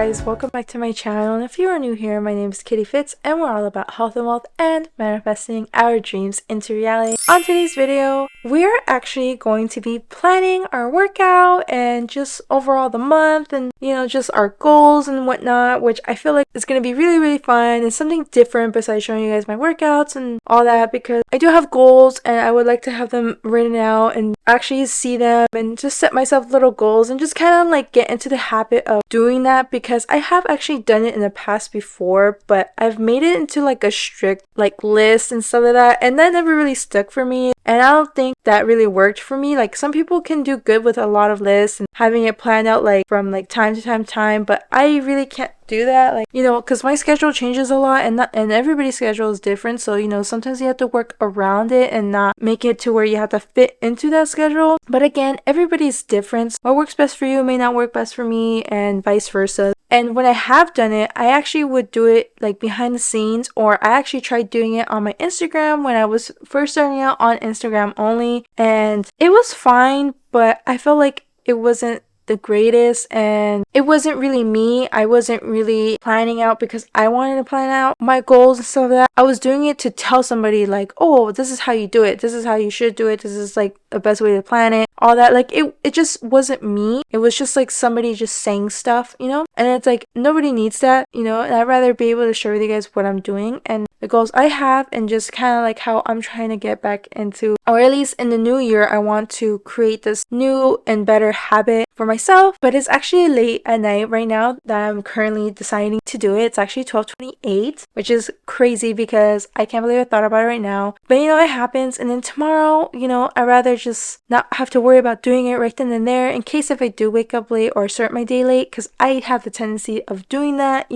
guys, welcome back to my channel, and if you are new here, my name is Kitty Fits and we're all about health and wealth and manifesting our dreams into reality. On today's video, we're actually going to be planning our workout and just overall the month and just our goals and whatnot, which I feel like is going to be really fun and something different besides showing you guys my workouts and all that, because I do have goals and I would like to have them written out and actually see them and just set myself little goals and just kind of like get into the habit of doing that, because I have actually done it in the past before, but I've made it into like a strict like list and stuff like that, and that never really stuck for me, and I don't think that really worked for me. Like, some people can do good with a lot of lists and having it planned out like from like time to time, but I really can't do that, like, because my schedule changes a lot, and everybody's schedule is different, so sometimes you have to work around it and not make it to where you have to fit into that schedule. But again, everybody's different. What works best for you may not work best for me, and vice versa. And when I have done it, I actually would do it like behind the scenes, or I actually tried doing it on my Instagram when I was first starting out on Instagram only, and it was fine, but I felt like it wasn't the greatest, and it wasn't really me. I wasn't really planning out because I wanted to plan out my goals and stuff like that. I was doing it to tell somebody like, oh, this is how you do it, this is how you should do it, this is like the best way to plan it, all that. Like, it just wasn't me. It was just like somebody just saying stuff, and it's like nobody needs that, and I'd rather be able to share with you guys what I'm doing and the goals I have, and just kind of like how I'm trying to get back into, or at least in the new year, I want to create this new and better habit for myself. But it's actually late at night right now that I'm currently deciding to do it. It's actually 12:28, which is crazy because I can't believe I thought about it right now. But it happens, and then tomorrow, I'd rather just not have to worry about doing it right then and there, in case if I do wake up late or start my day late, because I have the tendency of doing that,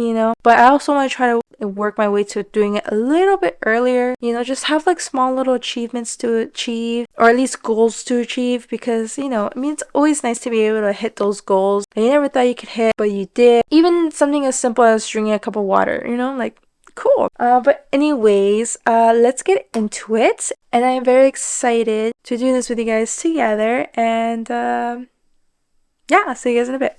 but I also want to try to work my way to doing it a little bit earlier, just have like small little achievements to achieve, or at least goals to achieve, because it's always nice to be able to hit those goals that you never thought you could hit, but you did. Even something as simple as drinking a cup of water, like, cool. But anyways, let's get into it, and I'm very excited to do this with you guys together, and yeah, I'll see you guys in a bit.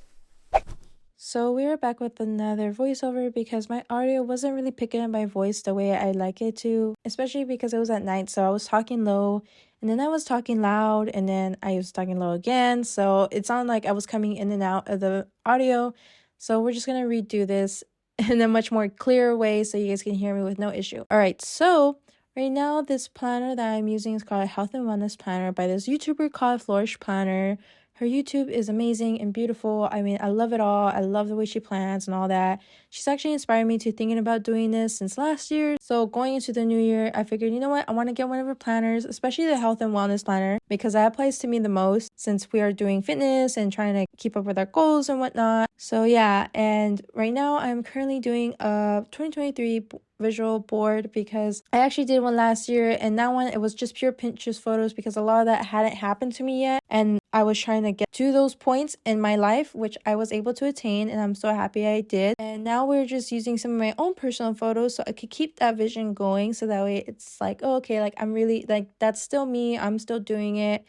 So we are back with another voiceover because my audio wasn't really picking up my voice the way I like it to, especially because it was at night, so I was talking low and then I was talking loud and then I was talking low again, so it sounded like I was coming in and out of the audio. So we're just gonna redo this in a much more clear way so you guys can hear me with no issue. Alright, so right now this planner that I'm using is called a health and wellness planner by this YouTuber called Flourish Planner. Her YouTube is amazing and beautiful. I mean, I love it all. I love the way she plans and all that. She's actually inspired me to thinking about doing this since last year. So going into the new year, I figured, you know what? I want to get one of her planners, especially the health and wellness planner, because that applies to me the most since we are doing fitness and trying to keep up with our goals and whatnot. So yeah, and right now I'm currently doing a 2023 visual board because I actually did one last year, and that one, it was just pure Pinterest photos because a lot of that hadn't happened to me yet, and I was trying to get to those points in my life, which I was able to attain, and I'm so happy I did. And now we're just using some of my own personal photos so I could keep that vision going, so that way it's like, oh, okay, like I'm really, like, that's still me, I'm still doing it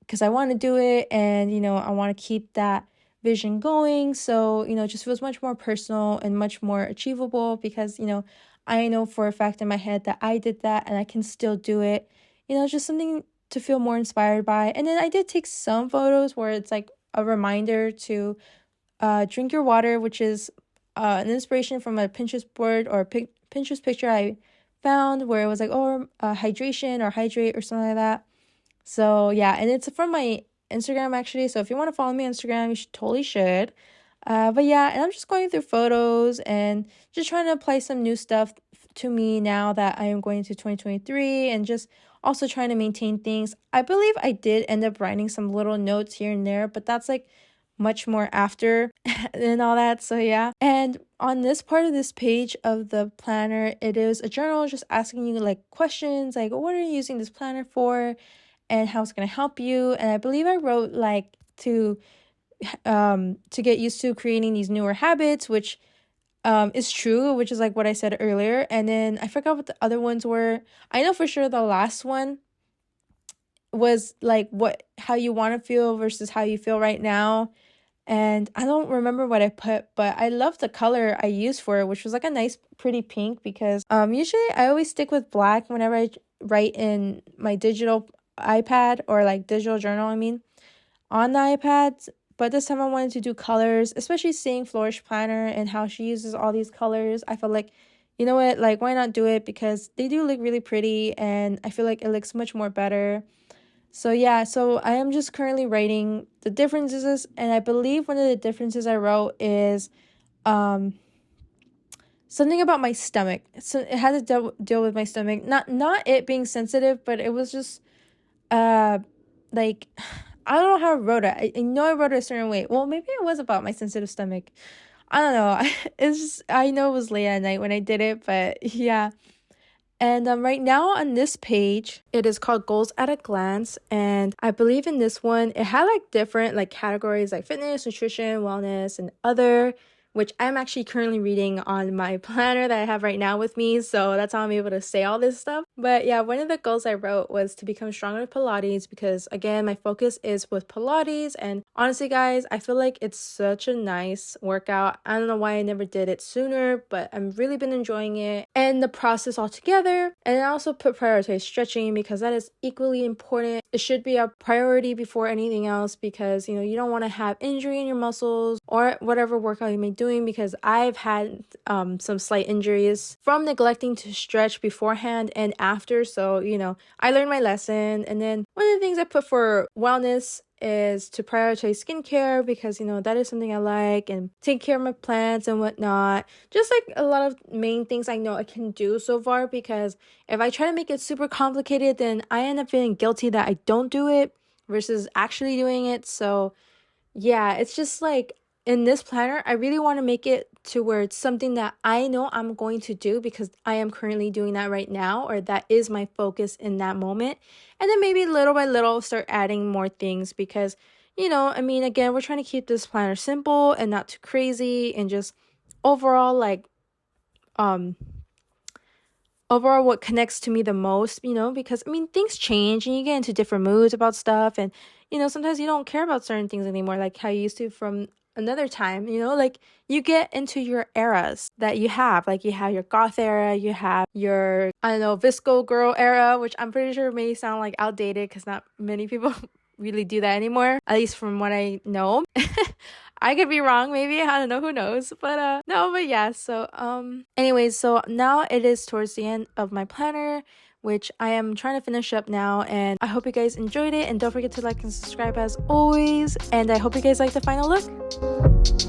because I want to do it, and I want to keep that vision going. So it just feels much more personal and much more achievable because I know for a fact in my head that I did that and I can still do it. Just something to feel more inspired by. And then I did take some photos where it's like a reminder to drink your water, which is an inspiration from a Pinterest board or Pinterest picture I found where it was like, oh, hydration or hydrate or something like that. So yeah, and it's from my Instagram actually. So if you want to follow me on Instagram, you totally should. But yeah, and I'm just going through photos and just trying to apply some new stuff to me now that I am going into 2023, and just also trying to maintain things. I believe I did end up writing some little notes here and there, but that's like much more after and all that. So yeah, and on this part of this page of the planner, it is a journal just asking you like questions like, what are you using this planner for and how it's going to help you. And I believe I wrote like to get used to creating these newer habits, which is true, which is like what I said earlier. And then I forgot what the other ones were. I know for sure the last one was like how you want to feel versus how you feel right now. and I don't remember what I put, but I love the color I used for it, which was like a nice pretty pink, because usually I always stick with black whenever I write in my digital iPad, or like digital journal, I mean, on the iPads. But this time I wanted to do colors, especially seeing Flourish Planner and how she uses all these colors. I felt like, you know what, like, why not do it, because they do look really pretty and I feel like it looks much more better. So yeah, so I am just currently writing the differences, and I believe one of the differences I wrote is something about my stomach. So it had to deal with my stomach. Not it being sensitive, but it was just like, I don't know how I wrote it. I know I wrote it a certain way. Well, maybe it was about my sensitive stomach. I don't know. It's just, I know it was late at night when I did it, but yeah. And right now on this page, it is called Goals at a Glance. And I believe in this one, it had like different like categories like fitness, nutrition, wellness, and other, which I'm actually currently reading on my planner that I have right now with me. So that's how I'm able to say all this stuff. But yeah, one of the goals I wrote was to become stronger with Pilates, because again, my focus is with Pilates. And honestly, guys, I feel like it's such a nice workout. I don't know why I never did it sooner, but I've really been enjoying it and the process altogether. And I also prioritize stretching, because that is equally important. It should be a priority before anything else, because you know, you don't want to have injury in your muscles or whatever workout you may do doing, because I've had some slight injuries from neglecting to stretch beforehand and after. So, you know, I learned my lesson. And then one of the things I put for wellness is to prioritize skincare, because you know, that is something I like, and take care of my plants and whatnot. Just like a lot of main things I know I can do so far, because if I try to make it super complicated, then I end up feeling guilty that I don't do it versus actually doing it. So yeah, it's just like, in this planner, I really want to make it to where it's something that I know I'm going to do, because I am currently doing that right now, or that is my focus in that moment. And then maybe little by little start adding more things, because, you know, I mean, again, we're trying to keep this planner simple and not too crazy, and just overall, like, overall what connects to me the most, you know, because I mean, things change and you get into different moods about stuff, and you know, sometimes you don't care about certain things anymore like how you used to from another time, you know, like you get into your eras that you have, like you have your goth era, you have your, I don't know, visco girl era, which I'm pretty sure may sound like outdated because not many people really do that anymore, at least from what I know. I could be wrong, maybe, I don't know, who knows, but no, but yeah. So anyways, so now it is towards the end of my planner, which I am trying to finish up now, and I hope you guys enjoyed it, and don't forget to like and subscribe as always, and I hope you guys like the final look.